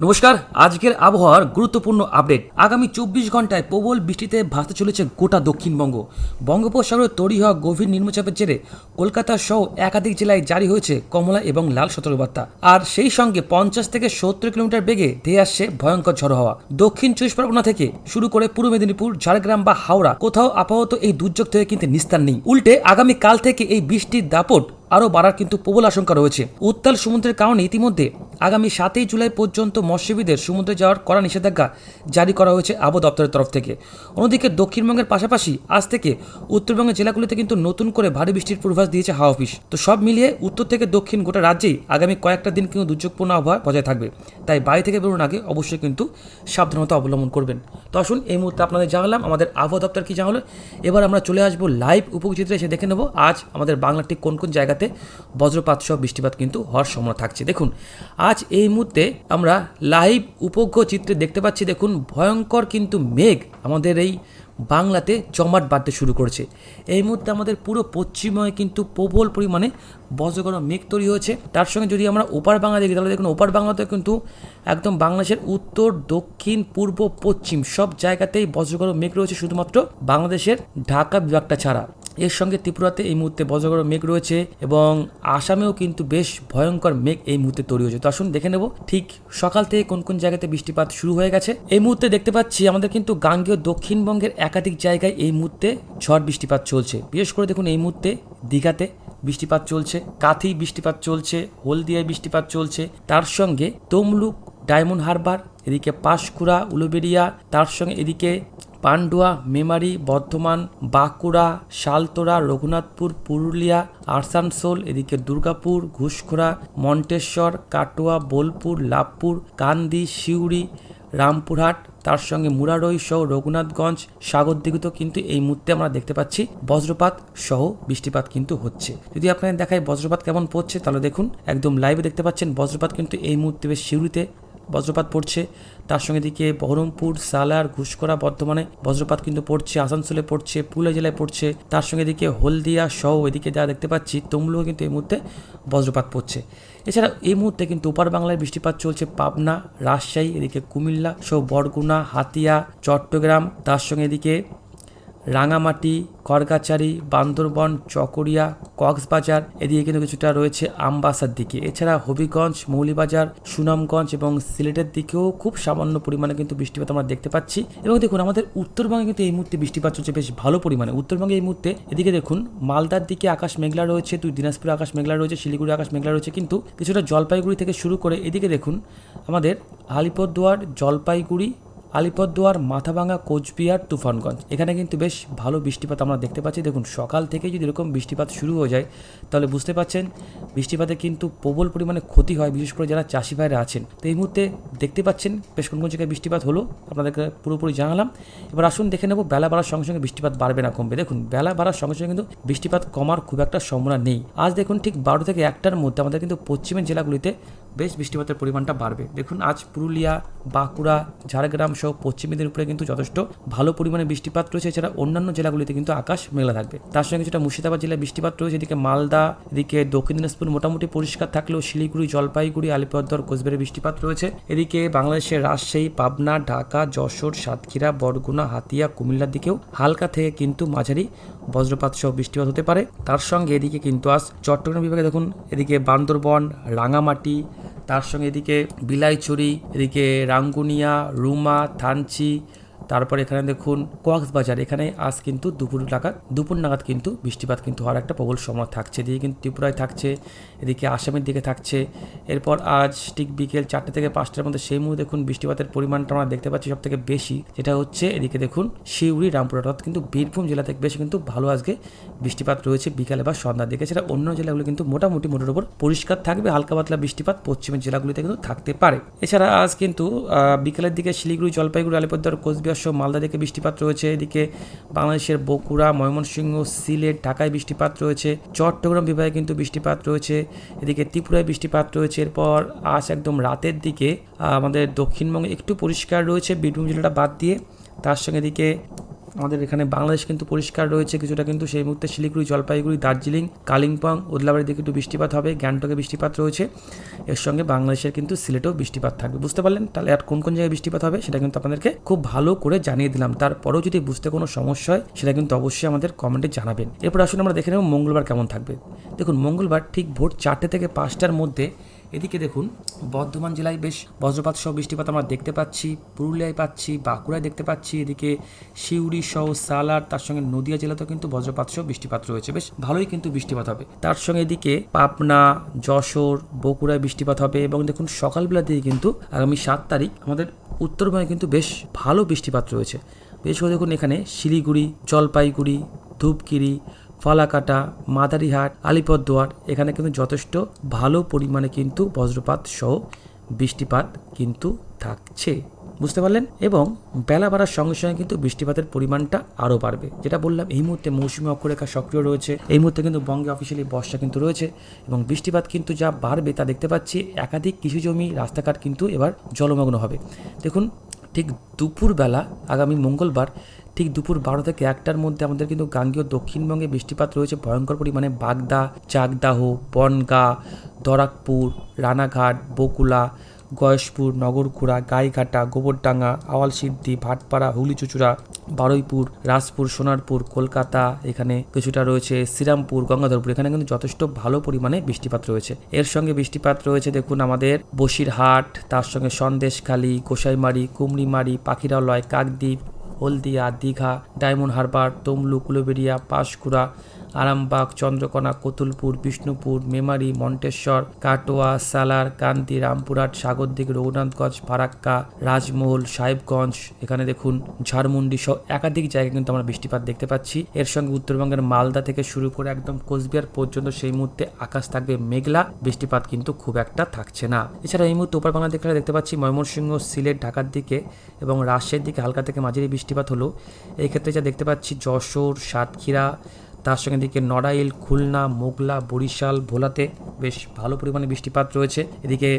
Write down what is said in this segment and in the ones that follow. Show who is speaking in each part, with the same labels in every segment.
Speaker 1: নমস্কার, আজকের আবহাওয়ার গুরুত্বপূর্ণ আপডেট। আগামী 24 ঘন্টায় প্রবল বৃষ্টিতে ভাসতে চলেছে গোটা দক্ষিণবঙ্গ। বঙ্গোপসাগরে তৈরি হওয়া গভীর নিম্নচাপের জেরে কলকাতা সহ একাধিক জেলায় জারি হয়েছে কমলা এবং লাল সতর্কবার্তা। আর সেই সঙ্গে 50 থেকে 70 কিলোমিটার বেগে ধেয়ে আসছে ভয়ঙ্কর ঝড়ো হাওয়া। দক্ষিণ 24 পরগনা থেকে শুরু করে পূর্ব মেদিনীপুর, ঝাড়গ্রাম বা হাওড়া কোথাও আপাতত এই দুর্যোগ থেকে কিন্তু নিস্তার নেই। উল্টে আগামী কাল থেকে এই বৃষ্টির দাপট আরও বাড়ার কিন্তু প্রবল আশঙ্কা রয়েছে। উত্তাল সমুদ্রের কারণে ইতিমধ্যে আগামী 7 জুলাই পর্যন্ত মৎস্যজীবীদের সমুদ্রে যাওয়ার কড়া নিষেধাজ্ঞা জারি করা হয়েছে আবহাওয়া দপ্তরের তরফ থেকে। অন্যদিকে দক্ষিণবঙ্গের পাশাপাশি আজ থেকে উত্তরবঙ্গের জেলাগুলিতে কিন্তু নতুন করে ভারী বৃষ্টির পূর্বাভাস দিয়েছে হাওয়া অফিস। তো সব মিলিয়ে উত্তর থেকে দক্ষিণ গোটা রাজ্যেই আগামী কয়েকটা দিন কিন্তু দুর্যোগপূর্ণ আবহাওয়া বজায় থাকবে। তাই বাড়ি থেকে বেরোনোর আগে অবশ্যই কিন্তু সাবধানতা অবলম্বন করবেন। তো আসুন, এই মুহূর্তে আপনাদের জানালাম আমাদের আবহাওয়া দপ্তর কি জানালো। এবার আমরা চলে আসবো লাইভ উপচিত্রে, এসে দেখে নেব আজ আমাদের বাংলার ঠিক কোন কোন জায়গাতে বজ্রপাত সহ বৃষ্টিপাত কিন্তু হওয়ার সম্ভাবনা থাকছে। দেখুন, আজ এই মুহূর্তে আমরা লাইভ উপগ্রহ চিত্রে দেখতে পাচ্ছি। দেখুন, ভয়ঙ্কর কিন্তু মেঘ আমাদের এই বাংলাতে জমাট বাঁধতে শুরু করেছে। এই মুহূর্তে আমাদের পুরো পশ্চিমবঙ্গে কিন্তু প্রবল পরিমাণে বজ্রগর্ভ মেঘ তৈরি হয়েছে। তার সঙ্গে যদি আমরা ওপার বাংলা দেখি, তাহলে দেখুন ওপার বাংলাতে কিন্তু একদম বাংলাদেশের উত্তর, দক্ষিণ, পূর্ব, পশ্চিম সব জায়গাতেই বজ্রগর্ভ মেঘ রয়েছে, শুধুমাত্র বাংলাদেশের ঢাকা বিভাগটা ছাড়া। এর সঙ্গে ত্রিপুরাতে এই মুহূর্তে বজ্রগর্ভ মেঘ রয়েছে এবং আসামেও কিন্তু বেশ ভয়ঙ্কর মেঘ এই মুহূর্তে তৈরি হয়েছে। তো আসুন দেখে নেব ঠিক সকাল থেকে কোন কোন জায়গাতে বৃষ্টিপাত শুরু হয়ে গেছে। এই মুহূর্তে দেখতে পাচ্ছি আমাদের কিন্তু গাঙ্গেয় দক্ষিণবঙ্গের একাধিক জায়গায় এই মুহূর্তে ঝড় বৃষ্টিপাত চলছে। বিশেষ করে দেখুন এই মুহূর্তে দীঘাতে বৃষ্টিপাত চলছে, কাথি বৃষ্টিপাত চলছে, হলদিয়ায় বৃষ্টিপাত চলছে, তার সঙ্গে তমলুক, ডায়মন্ড হারবার, এদিকে পাঁশকুড়া, উলুবেড়িয়া, তার সঙ্গে এদিকে পান্ডুয়া, মেমারি, বর্ধমান, বাঁকুড়া, শালতোরা, রঘুনাথপুর, পুরুলিয়া, আসানসোল, এদিকে দুর্গাপুর, ঘুষখোড়া, মন্টেশ্বর, কাটোয়া, বোলপুর, লাভপুর, কান্দি, সিউড়ি, রামপুরহাট, তার সঙ্গে মুরারই সহ রঘুনাথগঞ্জ, সাগরদিঘিতেও কিন্তু এই মুহূর্তে আমরা দেখতে পাচ্ছি বজ্রপাত সহ বৃষ্টিপাত কিন্তু হচ্ছে। যদি আপনাদের দেখায় বজ্রপাত কেমন পড়ছে, তাহলে দেখুন একদম লাইভে দেখতে পাচ্ছেন বজ্রপাত কিন্তু এই মুহূর্তে বেশ সিউড়িতে বজ্রপাত পড়ছে। তার সঙ্গে এদিকে বহরমপুর, সালার, ঘুষকরা, বর্ধমানে বজ্রপাত কিন্তু পড়ছে, আসানসোলে পড়ছে, পুরুলিয়া জেলায় পড়ছে। তার সঙ্গে এদিকে হলদিয়া সহ এদিকে যা দেখতে পাচ্ছি তমলুকে কিন্তু এই মুহূর্তে বজ্রপাত পড়ছে। এছাড়া এই মুহূর্তে কিন্তু ওপার বাংলায় বৃষ্টিপাত চলছে পাবনা, রাজশাহী, এদিকে কুমিল্লা সহ বরগুনা, হাতিয়া, চট্টগ্রাম, তার সঙ্গে এদিকে রাঙামাটি, করগাচারি, বান্দরবন, চকরিয়া, কক্সবাজার, এদিকে কিন্তু কিছুটা রয়েছে আমবাসার দিকে। এছাড়া হবিগঞ্জ, মৌলিবাজার, সুনামগঞ্জ এবং সিলেটের দিকেও খুব সামান্য পরিমাণে কিন্তু বৃষ্টিপাত আমরা দেখতে পাচ্ছি। এবং দেখুন আমাদের উত্তরবঙ্গে কিন্তু এই মুহূর্তে বৃষ্টিপাত চলছে বেশ ভালো পরিমাণে। উত্তরবঙ্গে এই মুহূর্তে এদিকে দেখুন মালদার দিকে আকাশ মেঘলা রয়েছে, দিনাজপুরে আকাশ মেঘলা রয়েছে, শিলিগুড়ি আকাশ মেঘলা রয়েছে, কিন্তু কিছুটা জলপাইগুড়ি থেকে শুরু করে এদিকে দেখুন আমাদের আলিপুরদুয়ার, জলপাইগুড়ি, আলিপুরদুয়ার, মাথাভাঙা, কোচবিহার, তুফানগঞ্জ, এখানে কিন্তু বেশ ভালো বৃষ্টিপাত আমরা দেখতে পাচ্ছি। দেখুন সকাল থেকে যদি এরকম বৃষ্টিপাত শুরু হয়ে যায়, তাহলে বুঝতে পারছেন বৃষ্টিপাতে কিন্তু প্রবল পরিমাণে ক্ষতি হয়, বিশেষ করে যারা চাষি ভাইরা আছেন। তো এই মুহূর্তে দেখতে পাচ্ছেন বেশ কোন কোন জায়গায় বৃষ্টিপাত হলো, আপনাদেরকে পুরোপুরি জানালাম। এবার আসুন দেখে নেব বেলা বাড়ার সঙ্গে সঙ্গে বৃষ্টিপাত বাড়বে না কমবে। দেখুন বেলা বাড়ার সঙ্গে সঙ্গে কিন্তু বৃষ্টিপাত কমার খুব একটা সম্ভাবনা নেই। আজ দেখুন ঠিক 12 থেকে 1টার মধ্যে আমাদের কিন্তু পশ্চিমের জেলাগুলিতে বেশ বৃষ্টিপাতের পরিমাণটা বাড়বে। দেখুন আজ পুরুলিয়া, বাঁকুড়া, ঝাড়গ্রাম সহ পশ্চিমীদের উপরে কিন্তু যথেষ্ট ভালো পরিমাণে বৃষ্টিপাত রয়েছে। এছাড়া অন্যান্য জেলাগুলিতে কিন্তু আকাশ মেঘলা থাকবে। তার সঙ্গে কিছুটা মুর্শিদাবাদ জেলায় বৃষ্টিপাত রয়েছে, এদিকে মালদা, এদিকে দক্ষিণ দিনাজপুর মোটামুটি পরিষ্কার থাকলেও শিলিগুড়ি, জলপাইগুড়ি, আলিপুরদুয়ার, কোচবিহারে বৃষ্টিপাত রয়েছে। এদিকে বাংলাদেশের রাজশাহী, পাবনা, ঢাকা, যশোর, সাতক্ষীরা, বরগুনা, হাতিয়া, কুমিল্লার দিকেও হালকা থেকে কিন্তু মাঝারি বজ্রপাত সহ বৃষ্টিপাত হতে পারে। তার সঙ্গে এদিকে কিন্তু আজ চট্টগ্রাম বিভাগে দেখুন এদিকে বান্দরবন, রাঙামাটি, তার সঙ্গে এদিকে বিলাইছড়ি, এদিকে রাঙ্গুনিয়া, রুমা, থানচি, তারপর এখানে দেখুন কক্সবাজার, এখানে আজ কিন্তু দুপুর নাগাদ কিন্তু বৃষ্টিপাত কিন্তু হওয়ার একটা প্রবল সময় থাকছে। এদিকে কিন্তু ত্রিপুরায় থাকছে, এদিকে আসামের দিকে থাকছে। এরপর আজ ঠিক বিকেল 4টে থেকে 5টার মধ্যে সেই মুহূর্তে দেখুন বৃষ্টিপাতের পরিমাণটা আমরা দেখতে পাচ্ছি সব থেকে বেশি, যেটা হচ্ছে এদিকে দেখুন শিউড়ি, রামপুরহাট, অর্থাৎ কিন্তু বীরভূম জেলা থেকে বেশি কিন্তু ভালো আজকে বৃষ্টিপাত রয়েছে বিকালে বা সন্ধ্যার দিকে। সেটা অন্য জেলাগুলো কিন্তু মোটামুটি মোটের উপর পরিষ্কার থাকবে, হালকা পাতলা বৃষ্টিপাত পশ্চিমের জেলাগুলিতে কিন্তু থাকতে পারে। এছাড়া আজ কিন্তু বিকালের দিকে শিলিগুড়ি, জলপাইগুড়ি, আলিপুরদুয়ার, কোচবিহার সহ মালদা দিকে বৃষ্টিপাত রয়েছে। এদিকে বাংলাদেশের বগুড়া, ময়মনসিংহ, সিলেট, ঢাকায় বৃষ্টিপাত রয়েছে। চট্টগ্রাম বিভাগে কিন্তু বৃষ্টিপাত রয়েছে। এদিকে ত্রিপুরায় বৃষ্টিপাত রয়েছে। এরপর আজ একদম রাতের দিকে আমাদের দক্ষিণবঙ্গে একটু পরিষ্কার রয়েছে, বীরভূম জেলাটা বাদ দিয়ে। তার সঙ্গে এদিকে আমাদের এখানে বাংলাদেশ কিন্তু পরিষ্কার রয়েছে কিছুটা, কিন্তু সেই মুহূর্তে শিলিগুড়ি, জলপাইগুড়ি, দার্জিলিং, কালিম্পং, ওদলাবাড়ির দিকে একটু বৃষ্টিপাত হবে, গ্যাংটকে বৃষ্টিপাত রয়েছে, এর সঙ্গে বাংলাদেশের কিন্তু সিলেটেও বৃষ্টিপাত থাকবে। বুঝতে পারলেন? তাহলে আর কোন কোন জায়গায় বৃষ্টিপাত হবে সেটা কিন্তু আপনাদেরকে খুব ভালো করে জানিয়ে দিলাম। তারপরেও যদি বুঝতে কোনো সমস্যা হয় সেটা কিন্তু অবশ্যই আমাদের কমেন্টে জানাবেন। এরপর আসুন আমরা দেখে নেব মঙ্গলবার কেমন থাকবে। দেখুন মঙ্গলবার ঠিক ভোর 4টে থেকে 5টার মধ্যে এদিকে দেখুন বর্ধমান জেলায় বেশ বজ্রপাত সহ বৃষ্টিপাত আমরা দেখতে পাচ্ছি, পুরুলিয়ায় পাচ্ছি, বাঁকুড়ায় দেখতে পাচ্ছি, এদিকে সিউড়ি সহ সালার, তার সঙ্গে নদিয়া জেলাতেও কিন্তু বজ্রপাত সহ বৃষ্টিপাত রয়েছে, বেশ ভালোই কিন্তু বৃষ্টিপাত হবে। তার সঙ্গে এদিকে পাবনা, যশোর, বগুড়ায় বৃষ্টিপাত হবে এবং দেখুন সকালবেলা দিয়ে কিন্তু আগামী 7 তারিখ আমাদের উত্তরবঙ্গে কিন্তু বেশ ভালো বৃষ্টিপাত রয়েছে। বেশ করে দেখুন এখানে শিলিগুড়ি, জলপাইগুড়ি, ধূপগিরি, ফালাকাটা, মাদারিহাট, আলিপুরদুয়ার এখানে কিন্তু যথেষ্ট ভালো পরিমাণে কিন্তু বজ্রপাত সহ বৃষ্টিপাত কিন্তু থাকছে। বুঝতে পারলেন? এবং বেলা বাড়ার সঙ্গে সঙ্গে কিন্তু বৃষ্টিপাতের পরিমাণটা আরও বাড়বে। যেটা বললাম, এই মুহূর্তে মৌসুমী অক্ষরেখা সক্রিয় রয়েছে, এই মুহূর্তে কিন্তু বঙ্গে অফিসিয়ালি বর্ষা কিন্তু রয়েছে এবং বৃষ্টিপাত কিন্তু যা বাড়বে তা দেখতে পাচ্ছি। একাধিক কৃষি জমি, রাস্তাঘাট কিন্তু এবার জলমগ্ন হবে। দেখুন ঠিক দুপুরবেলা আগামী মঙ্গলবার ঠিক দুপুর 12 থেকে 1টার মধ্যে আমাদের কিন্তু গাঙ্গেয় দক্ষিণবঙ্গে বৃষ্টিপাত রয়েছে ভয়ঙ্কর পরিমাণে। বাগদা, চাকদাহ, বনগাঁ, দরাকপুর, রানাঘাট, বকুলা, গয়েশপুর, নগরকুড়া, গাইঘাটা, গোবরডাঙ্গা, আওয়ালসিদ্ধি, ভাটপাড়া, হুগলিচুচুড়া, বারুইপুর, রাজপুর, সোনারপুর, কলকাতা, এখানে কিছুটা রয়েছে শ্রীরামপুর, গঙ্গাধরপুর, এখানে কিন্তু যথেষ্ট ভালো পরিমাণে বৃষ্টিপাত রয়েছে। এর সঙ্গে বৃষ্টিপাত রয়েছে দেখুন আমাদের বসিরহাট, তার সঙ্গে সন্দেশখালী, গোসাইমারি, কুমড়িমারি, পাখিরালয়, কাকদ্বীপ, হলদিয়া, দীঘা, ডায়মন্ড হারবার, তমলুক, উলুবেড়িয়া, পাঁশকুড়া, আরামবাগ, চন্দ্রকোনা, কতুলপুর, বিষ্ণুপুর, মেমারি, মন্টেশ্বর, কাটোয়া, সালার, কান্তি, রামপুরহাট, সাগরদিঘি, রঘুনাথগঞ্জ, ফারাক্কা, রাজমহল, সাহেবগঞ্জ, এখানে দেখুন ঝাড়মুন্ডি সহ একাধিক জায়গায় কিন্তু আমরা বৃষ্টিপাত দেখতে পাচ্ছি। এর সঙ্গে উত্তরবঙ্গের মালদা থেকে শুরু করে একদম কোচবিহার পর্যন্ত সেই মুহূর্তে আকাশ থাকবে মেঘলা, বৃষ্টিপাত কিন্তু খুব একটা থাকছে না। এছাড়া এই মুহূর্তে ওপার বাংলা দেখতে পাচ্ছি ময়মনসিংহ, সিলেট, ঢাকার দিকে এবং রাজশাহীর দিকে হালকা থেকে মাঝারি বৃষ্টিপাত হলো। এই ক্ষেত্রে যা দেখতে পাচ্ছি যশোর, সাতক্ষীরা, তার সঙ্গে দিকে নড়াইল, খুলনা, মোগলা, বরিশাল, ভোলাতে বেশ ভালো পরিমাণে বৃষ্টিপাত রয়েছে। এদিকে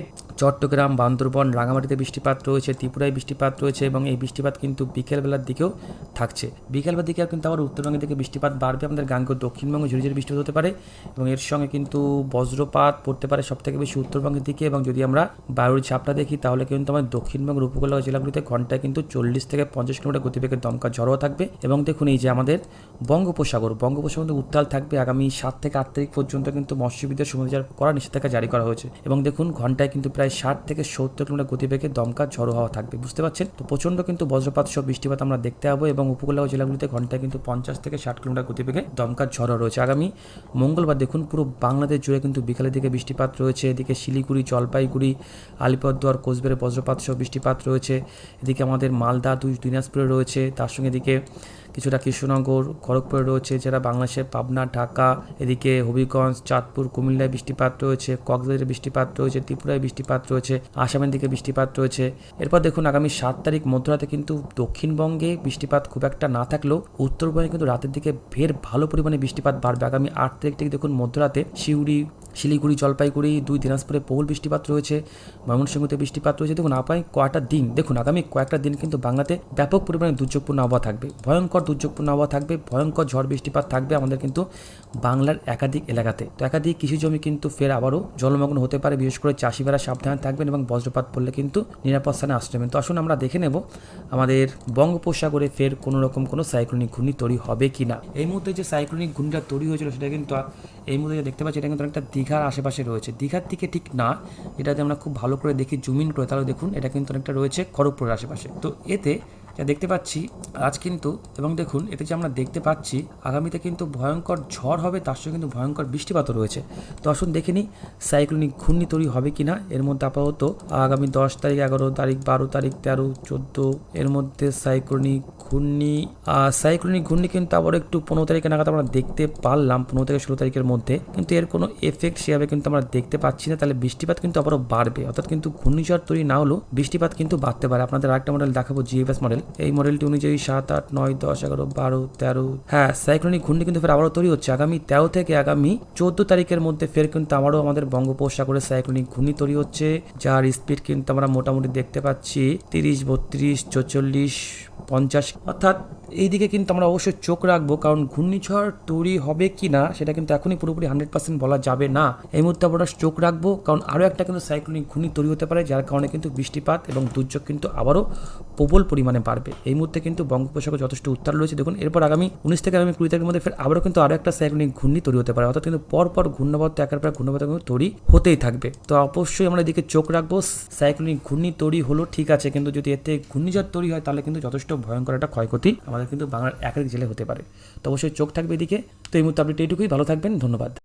Speaker 1: চট্টগ্রাম, বান্দরবন, রাঙামাটিতে বৃষ্টিপাত রয়েছে, ত্রিপুরায় বৃষ্টিপাত রয়েছে এবং এই বৃষ্টিপাত কিন্তু বিকেলবেলার দিকেও থাকছে। বিকেলবেলার দিকে কিন্তু আবার উত্তরবঙ্গের দিকে বৃষ্টিপাত বাড়বে, আমাদের গাঙ্গেয় দক্ষিণবঙ্গে ঝুড়ি বৃষ্টিপাত হতে পারে এবং এর সঙ্গে কিন্তু বজ্রপাত পড়তে পারে সবথেকে বেশি উত্তরবঙ্গের দিকে। এবং যদি আমরা বায়ুর চাপটা দেখি তাহলে কিন্তু আমাদের দক্ষিণবঙ্গের উপকূলীয় জেলাগুলিতে ঘন্টায় কিন্তু 40 থেকে 50 কিলোমিটার গতিবেগের দমকা ঝড়ও থাকবে। এবং দেখুন এই যে আমাদের বঙ্গোপসাগর উত্তাল থাকবে আগামী 7 থেকে 8 তারিখ পর্যন্ত কিন্তু মৎস্যবিদের সমুদ্র করার নিষেধাজ্ঞা জারি করা হয়েছে এবং দেখুন ঘন্টায় কিন্তু প্রায় 60 থেকে 70 কিলোমিটার গতিবেগে দমকা ঝড়ো হাওয়া থাকবে। বুঝতে পারছেন? তো প্রচন্ড কিন্তু বজ্রপাত সহ বৃষ্টিপাত আমরা দেখতে পাবো এবং উপকূলীয় জেলাগুলিতে ঘন্টায় কিন্তু 50 থেকে 60 কিলোমিটার গতিবেগে দমকা ঝড়ো রয়েছে। আগামী মঙ্গলবার দেখুন পুরো বাংলাদেশ জুড়ে কিন্তু বিকালের দিকে বৃষ্টিপাত রয়েছে। এদিকে শিলিগুড়ি, জলপাইগুড়ি, আলিপুরদুয়ার, কোচবিহারে বজ্রপাত সহ বৃষ্টিপাত রয়েছে। এদিকে আমাদের মালদা, দিনাজপুরে রয়েছে, তার সঙ্গে এদিকে কিছুটা কৃষ্ণনগর, খড়গপুরে রয়েছে, যারা বাংলাদেশের পাবনা, ঢাকা, এদিকে হবিগঞ্জ, চাঁদপুর, কুমিল্লায় বৃষ্টিপাত রয়েছে, কক্সবাজারে বৃষ্টিপাত রয়েছে, ত্রিপুরায় বৃষ্টিপাত রয়েছে, আসামের দিকে বৃষ্টিপাত রয়েছে। এরপর দেখুন আগামী 7 তারিখ মধ্যরাতে কিন্তু দক্ষিণবঙ্গে বৃষ্টিপাত খুব একটা না থাকলেও উত্তরবঙ্গে কিন্তু রাতের দিকে ফের ভালো পরিমাণে বৃষ্টিপাত বাড়বে। আগামী 8 তারিখ থেকে দেখুন মধ্যরাতে শিলিগুড়ি, জলপাইগুড়ি, দিনাজপুরে প্রবল বৃষ্টিপাত রয়েছে, ময়মনসিংহতে বৃষ্টিপাত রয়েছে। দেখুন আগামী কয়েকটা দিন কিন্তু বাংলাতে ব্যাপক পরিমাণে দুর্যোগপূর্ণ আবহাওয়া থাকবে, ভয়ঙ্কর দুর্যোগপূর্ণ আবহাওয়া থাকবে, ভয়ঙ্কর ঝড় বৃষ্টিপাত থাকবে আমাদের কিন্তু বাংলার একাধিক এলাকাতে। তো একাধিক কৃষি জমি কিন্তু ফের আবারও জলমগ্ন হতে পারে, বিশেষ করে চাষিবারা সাবধানে থাকবেন এবং বজ্রপাত পড়লে কিন্তু নিরাপদ স্থানে আশ্রয় নেবেন। তো আসুন আমরা দেখে নেব আমাদের বঙ্গোপসাগরে ফের কোনো রকম কোনো সাইক্লোনিক ঘূর্ণি তৈরি হবে কিনা। এই মুহূর্তে যে সাইক্লোনিক ঘূর্ণিটা তৈরি হয়েছিল সেটা কিন্তু এই মুহূর্তে দেখতে পাচ্ছি এটা কিন্তু অনেকটা দীঘার আশেপাশে রয়েছে, দীঘার দিকে ঠিক না, এটাতে আমরা খুব ভালো করে দেখি জুম ইন করে তাহলে দেখুন এটা কিন্তু অনেকটা রয়েছে খড়গপুরের আশেপাশে। তো এতে যা দেখতে পাচ্ছি আজ কিন্তু এবং দেখুন এতে যে আমরা দেখতে পাচ্ছি আগামীতে কিন্তু ভয়ঙ্কর ঝড় হবে, তার সঙ্গে কিন্তু ভয়ঙ্কর বৃষ্টিপাতও রয়েছে। তো আসুন দেখে নিই সাইক্লোনিক ঘূর্ণি তৈরি হবে কিনা। এর মধ্যে আপাতত আগামী 10 তারিখ, 11 তারিখ, 12 তারিখ, 13, 14 এর মধ্যে সাইক্লোনিক ঘূর্ণি কিন্তু আবার একটু 15 তারিখে নাগাদ আমরা দেখতে পারলাম, 15 থেকে 16 তারিখের মধ্যে, কিন্তু এর কোনো এফেক্ট সেভাবে কিন্তু আমরা দেখতে পাচ্ছি না। তাহলে বৃষ্টিপাত কিন্তু আবারও বাড়বে, অর্থাৎ কিন্তু ঘূর্ণিঝড় তৈরি না হলেও বৃষ্টিপাত কিন্তু বাড়তে পারে। আপনাদের আরেকটা মডেল দেখাবো, জিএফএস মডেল। এই মডেলটি অনুযায়ী 7, 8, 9, 10, 11, 12, 13, হ্যাঁ সাইক্লোনিক ঘূর্ণি কিন্তু ফের আবারও তৈরি হচ্ছে আগামী 13 থেকে আগামী 14 তারিখের মধ্যে ফের কিন্তু আবারও আমাদের বঙ্গোপসাগরে সাইক্লোনিক ঘূর্ণি তৈরি হচ্ছে, যার স্পিড কিন্তু আমরা মোটামুটি দেখতে পাচ্ছি 30, 32, 44, 50, অর্থাৎ এই দিকে কিন্তু আমরা অবশ্যই চোখ রাখবো, কারণ ঘূর্ণিঝড় তৈরি হবে কি না সেটা কিন্তু এখনই পুরোপুরি 100% বলা যাবে না। এই মুহূর্তে আমরা চোখ রাখবো, কারণ আরও একটা কিন্তু সাইক্লোনিক ঘূর্ণি তৈরি হতে পারে, যার কারণে কিন্তু বৃষ্টিপাত এবং দুর্যোগ কিন্তু আবারও প্রবল পরিমাণে বাড়বে। এই মুহূর্তে কিন্তু বঙ্গোপসাগর যথেষ্ট উত্তাল রয়েছে। দেখুন এরপর আগামী 19 থেকে আগামী 20 তারিখের মধ্যে ফের আবারও কিন্তু আরও একটা সাইক্লোনিক ঘূর্ণি তৈরি হতে পারে, অর্থাৎ কিন্তু পরপর ঘূর্ণাবর্ত একের পর ঘূর্ণাবর্ত কিন্তু তৈরি হতেই থাকবে। তো অবশ্যই আমরা এদিকে চোখ রাখবো। সাইক্লোনিক ঘূর্ণি তৈরি হলো ঠিক আছে, কিন্তু যদি এতে ঘূর্ণিঝড় তৈরি হয় তাহলে কিন্তু যথেষ্ট ভয়ঙ্কর একটা ক্ষয়ক্ষতি আমাদের কিন্তু বাংলার একাধিক জেলে হতে পারে। তো অবশ্যই চোখ থাকবে এদিকে। তো এই মুহূর্তে আপনি এইটুকুই, ভালো থাকবেন, ধন্যবাদ।